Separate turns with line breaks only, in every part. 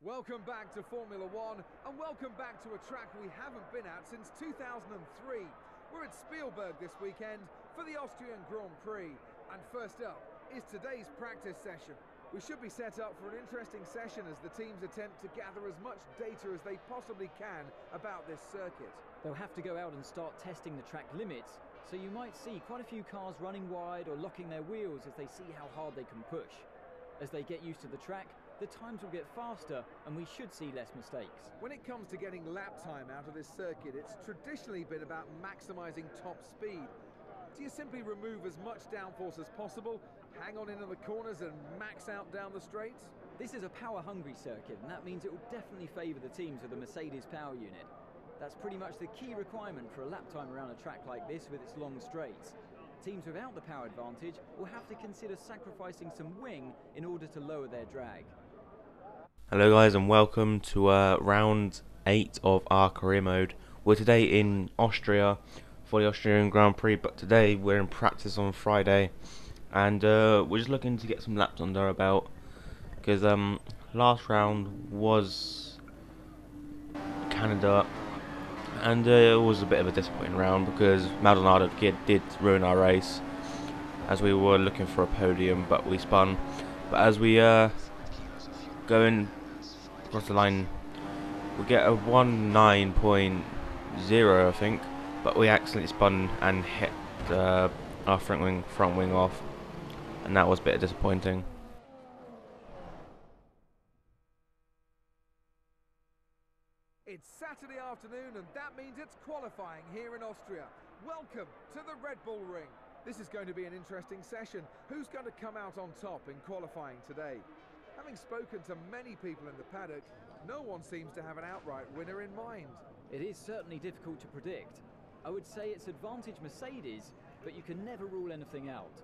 Welcome back to Formula One, and welcome back to a track we haven't been at since 2003. We're at Spielberg this weekend for the Austrian Grand Prix, and first up is today's practice session. We should be set up for an interesting session as the teams attempt to gather as much data as they possibly can about this circuit.
They'll have to go out and start testing the track limits, so you might see quite a few cars running wide or locking their wheels as they see how hard they can push. As they get used to the track, the times will get faster and we should see less mistakes.
When it comes to getting lap time out of this circuit, it's traditionally been about maximising top speed. Do you simply remove as much downforce as possible, hang on into the corners and max out down the straights?
This is a power-hungry circuit, and that means it will definitely favour the teams with the Mercedes power unit. That's pretty much the key requirement for a lap time around a track like this with its long straights. Teams without the power advantage will have to consider sacrificing some wing in order to lower their drag.
Hello guys, and welcome to round 8 of our career mode. We're today in Austria for the Austrian Grand Prix, but today we're in practice on Friday, and we're just looking to get some laps under our belt, because last round was Canada, and it was a bit of a disappointing round because Maldonado did ruin our race as we were looking for a podium, but we spun. But as we go in across the line, we get a 19.0 I think, but we accidentally spun and hit our front wing off, and that was a bit disappointing.
It's Saturday afternoon, and that means it's qualifying here in Austria. Welcome to the Red Bull Ring. This is going to be an interesting session. Who's going to come out on top in qualifying today? Having spoken to many people in the paddock, no one seems to have an outright winner in mind.
It is certainly difficult to predict. I would say it's advantage Mercedes, but you can never rule anything out.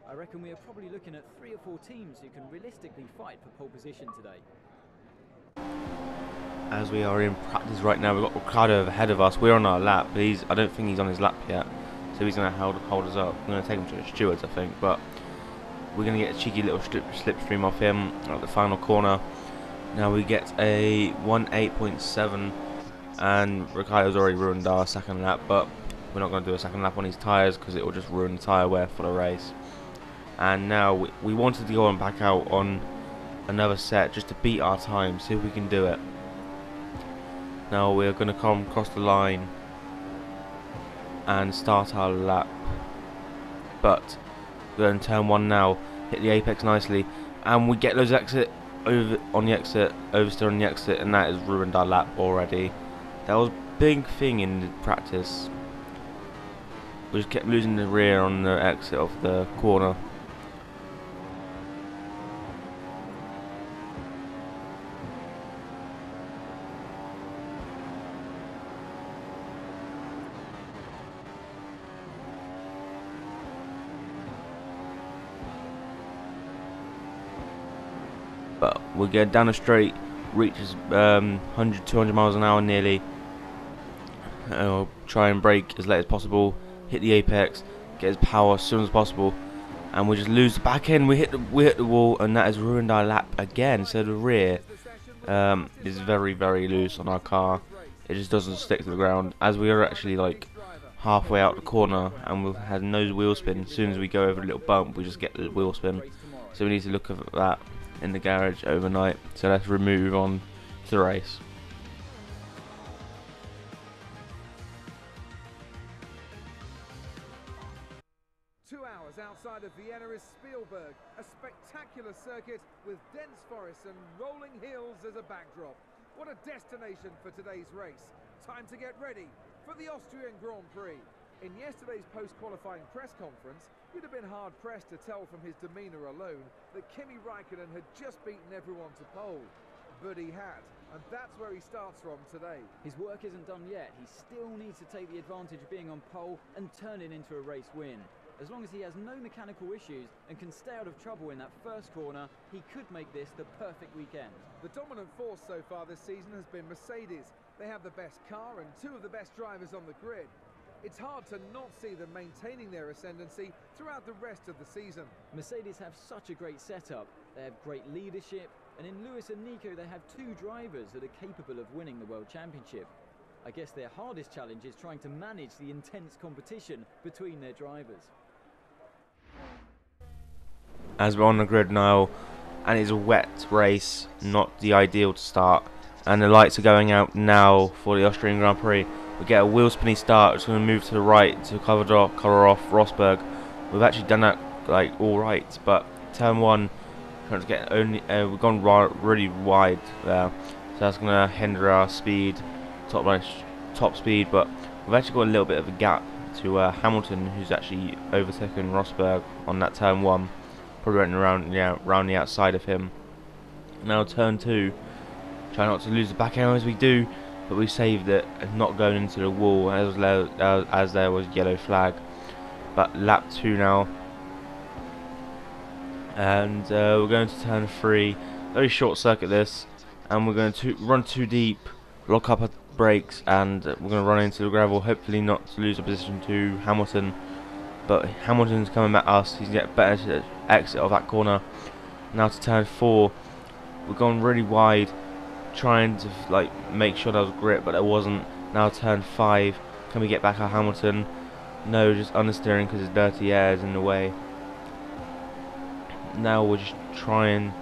I reckon we are probably looking at 3 or 4 teams who can realistically fight for pole position today.
As we are in practice right now, we've got Ricardo ahead of us. We're on our lap, but I don't think he's on his lap yet, so he's going to hold us up. We're going to take him to the stewards, I think, but we're going to get a cheeky little slipstream off him at the final corner. Now we get a 18.7, and Ricardo's already ruined our second lap, but we're not going to do a second lap on his tyres because it will just ruin the tyre wear for the race. And now we wanted to go and back out on another set just to beat our time, see if we can do it. Now we're going to come across the line and start our lap, but we're going to turn 1 now, hit the apex nicely, and we get those oversteer on the exit, and that has ruined our lap already. That was a big thing in the practice. We just kept losing the rear on the exit of the corner. But we'll get down the straight, reaches 100, 200 miles an hour nearly. We'll try and brake as late as possible, hit the apex, get his power as soon as possible, and we just lose the back end. We hit the wall, and that has ruined our lap again. So the rear is very, very loose on our car. It just doesn't stick to the ground. As we are actually like halfway out the corner, and we've had no wheel spin. As soon as we go over a little bump, we just get the wheel spin. So we need to look at that in the garage overnight, so let's move on to the race.
Outside of Vienna is Spielberg, a spectacular circuit with dense forests and rolling hills as a backdrop. What a destination for today's race. Time to get ready for the Austrian Grand Prix. In yesterday's post-qualifying press conference, you'd have been hard-pressed to tell from his demeanour alone that Kimi RAIKKONEN had just beaten everyone to pole. But he had, and that's where he starts from today.
His work isn't done yet. He still needs to take the advantage of being on pole and turn it into a race win. As long as he has no mechanical issues and can stay out of trouble in that first corner, he could make this the perfect weekend.
The dominant force so far this season has been Mercedes. They have the best car and 2 of the best drivers on the grid. It's hard to not see them maintaining their ascendancy throughout the rest of the season.
Mercedes have such a great setup. They have great leadership, And in Lewis and Nico, they have two drivers that are capable of winning the World Championship. I guess their hardest challenge is trying to manage the intense competition between their drivers.
As we're on the grid now, and it's a wet race, not the ideal to start, and the lights are going out now for the Austrian Grand Prix. We get a wheel spinny start. It's going to move to the right to cover off Rosberg. We've actually done that like all right, but turn one, trying to get only we've gone really wide there, so that's going to hinder our speed, top speed. But we've actually got a little bit of a gap to Hamilton, who's actually overtaken Rosberg on that turn one. Probably went around the outside of him. Now turn two, try not to lose the back end as we do, but we saved it and not going into the wall as there was yellow flag. But lap 2 now, and we're going to turn 3. Very short circuit this, and we're going to run too deep, lock up our brakes, and we're going to run into the gravel. Hopefully not to lose a position to Hamilton, but Hamilton's coming at us. He's get better to exit of that corner. Now to turn 4, we're going really wide, trying to like make sure there was grip, but there wasn't. Now turn 5, can we get back at Hamilton? No, just understeering because his dirty air is in the way. Now we're just trying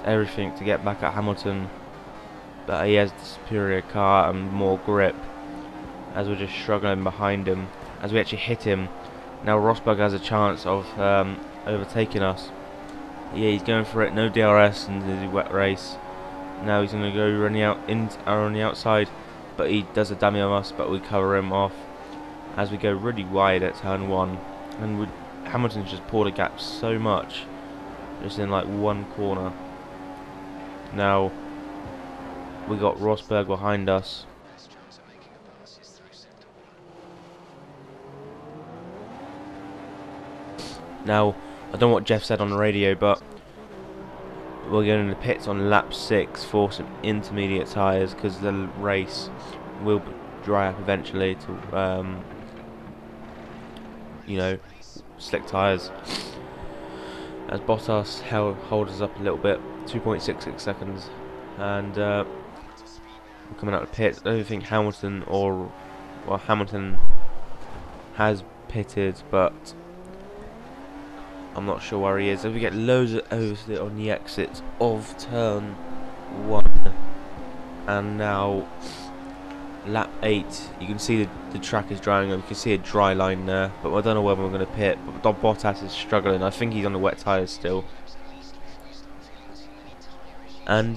everything to get back at Hamilton, but he has the superior car and more grip, as we're just struggling behind him as we actually hit him. Now Rosberg has a chance of overtaking us. Yeah, he's going for it. No DRS in the wet race. Now he's going to go running out on the outside, but he does a dummy on us, but we cover him off as we go really wide at turn 1. And Hamilton's just pulled a gap so much, just in like one corner. Now we got Rosberg behind us. Now I don't know what Jeff said on the radio, but we're going to the pits on lap 6 for some intermediate tyres, because the race will dry up eventually to you know, slick tyres. As Bottas holds us up a little bit, 2.66 seconds, and we're coming out of the pits. I don't think Hamilton Hamilton has pitted, but I'm not sure where he is. If we get loads of overs on the exit of turn 1, and now lap 8, you can see the track is drying up. You can see a dry line there, but I don't know whether we're going to pit. But Bottas is struggling. I think he's on the wet tyres still, and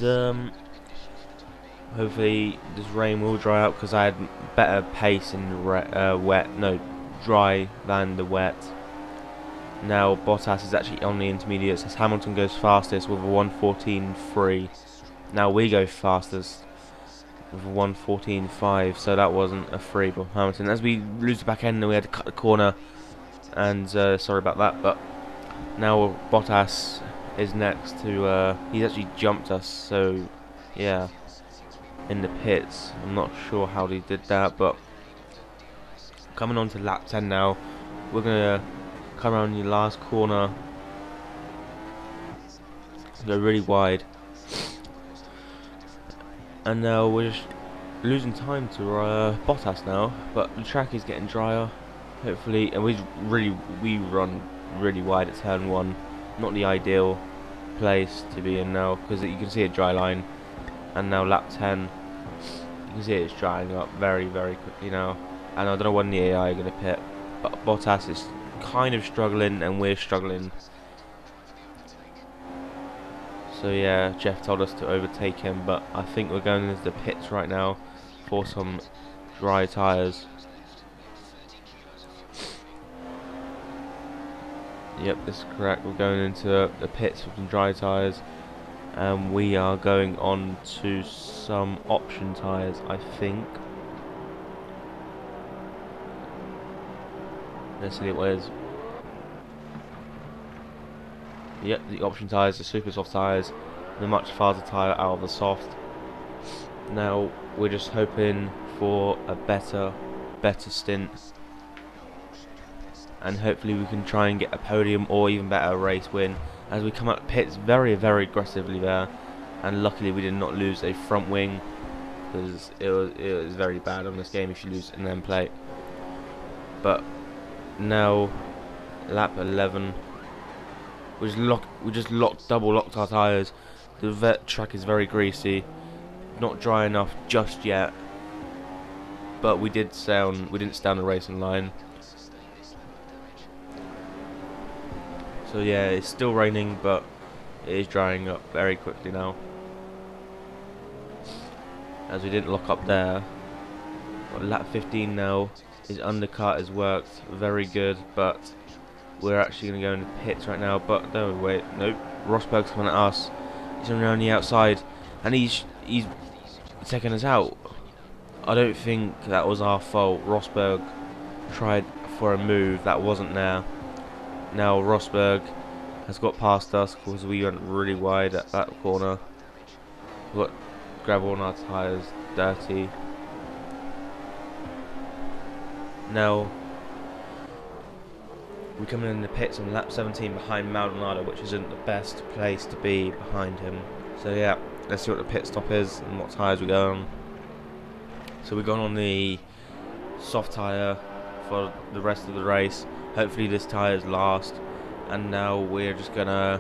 hopefully this rain will dry out, because I had better pace in dry than the wet. Now Bottas is actually on the intermediates as Hamilton goes fastest with a 1:14.3. Now we go fastest with a 1:14.5, so that wasn't a free for Hamilton. As we lose the back end, and we had to cut the corner, and sorry about that. But now Bottas is next to. He's actually jumped us, so yeah, in the pits. I'm not sure how he did that, but coming on to lap 10 now, we're gonna come around the last corner, go really wide, and now we're just losing time to Bottas now. But the track is getting drier, hopefully, and we run really wide at turn 1. Not the ideal place to be in now, because you can see a dry line. And now lap 10, you can see it's drying up very, very quickly now, and I don't know when the AI are going to pit, but Bottas is kind of struggling and we're struggling. So yeah, Jeff told us to overtake him, but I think we're going into the pits right now for some dry tyres. Yep, this is correct. We're going into the pits with some dry tyres, and we are going on to some option tyres, I think. Let's see what it is. Yep, the option tyres, the super soft tyres, the much faster tyre out of the soft. Now we're just hoping for a better stint, and hopefully we can try and get a podium or even better race win, as we come out pits very, very aggressively there. and luckily we did not lose a front wing, because it was very bad on this game if you lose an end plate. But now lap 11, we just double locked our tyres. The vet track is very greasy, not dry enough just yet, but we didn't stay on the racing line. So yeah, it's still raining, but it is drying up very quickly now, as we didn't lock up there. But lap 15 now, his undercut has worked very good, but we're actually going to go into pits right now. But no, wait, nope, Rosberg's coming at us. He's only on the outside, and he's taking us out. I don't think that was our fault. Rosberg tried for a move that wasn't there. Now Rosberg has got past us because we went really wide at that corner. We've got gravel on our tyres, dirty. Now we're coming in the pits on lap 17 behind Maldonado, which isn't the best place to be behind him. So yeah, let's see what the pit stop is and what tyres we go on. So we're going on the soft tyre for the rest of the race. Hopefully this tyre is last, and now we're just gonna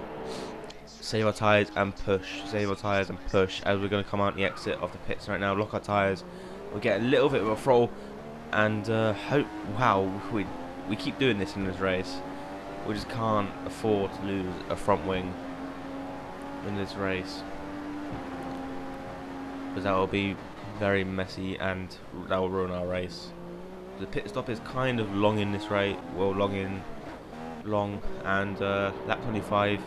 save our tyres and push, as we're gonna come out the exit of the pits right now, lock our tyres. We'll get a little bit of a throttle, and hope. Wow, we keep doing this in this race. We just can't afford to lose a front wing in this race, because that will be very messy and that will ruin our race. The pit stop is kind of long in this race, well, long, and lap 25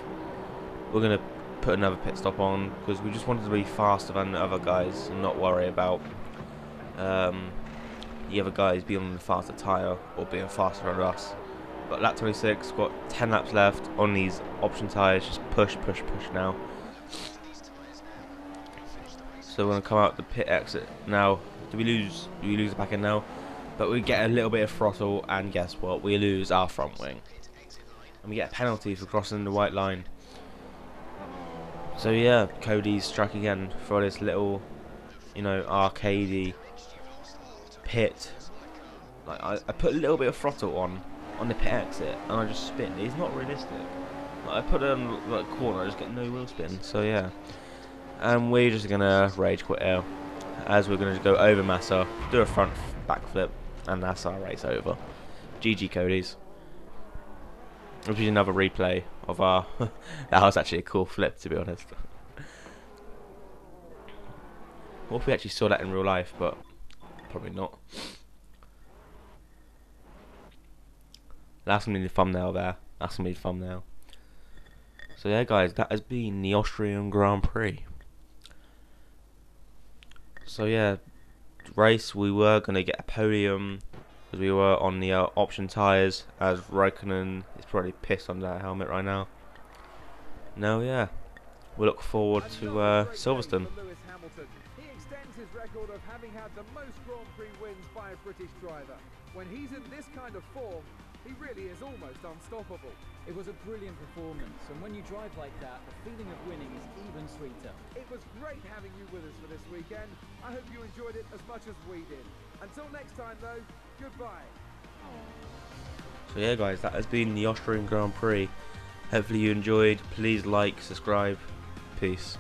we're going to put another pit stop on, because we just wanted to be faster than the other guys and not worry about the other guys being on the faster tyre or being faster than us. But lap 26, got 10 laps left on these option tyres, just push now. So we're going to come out the pit exit now. Do we lose the back end now? But we get a little bit of throttle, and guess what? We lose our front wing. And we get a penalty for crossing the white line. So yeah, Cody's struck again for this little, arcadey pit. Like I put a little bit of throttle on the pit exit, and I just spin. It's not realistic. Like, I put it on the corner, I just get no wheel spin. So yeah, and we're just gonna rage quit here, as we're gonna go over Massa, do a front backflip, and that's our race over. GG Cody's. Which is another replay of our that was actually a cool flip, to be honest. What if we actually saw that in real life? But probably not. That's gonna be the thumbnail there. That's gonna be the thumbnail. So yeah guys, that has been the Austrian Grand Prix. So yeah, race, we were going to get a podium because we were on the option tyres, as RAIKKONEN is probably pissed on that helmet right now. No, yeah, we look forward to Silverstone.
He extends his record of having had the most Grand Prix wins by a British driver. When he's in this kind of form, he really is almost unstoppable.
It was a brilliant performance, and when you drive like that, the feeling of winning is even sweeter.
It was great having you with us for this weekend. I hope you enjoyed it as much as we did. Until next time though, goodbye.
So yeah guys, that has been the Austrian Grand Prix. Hopefully you enjoyed. Please like, subscribe. Peace.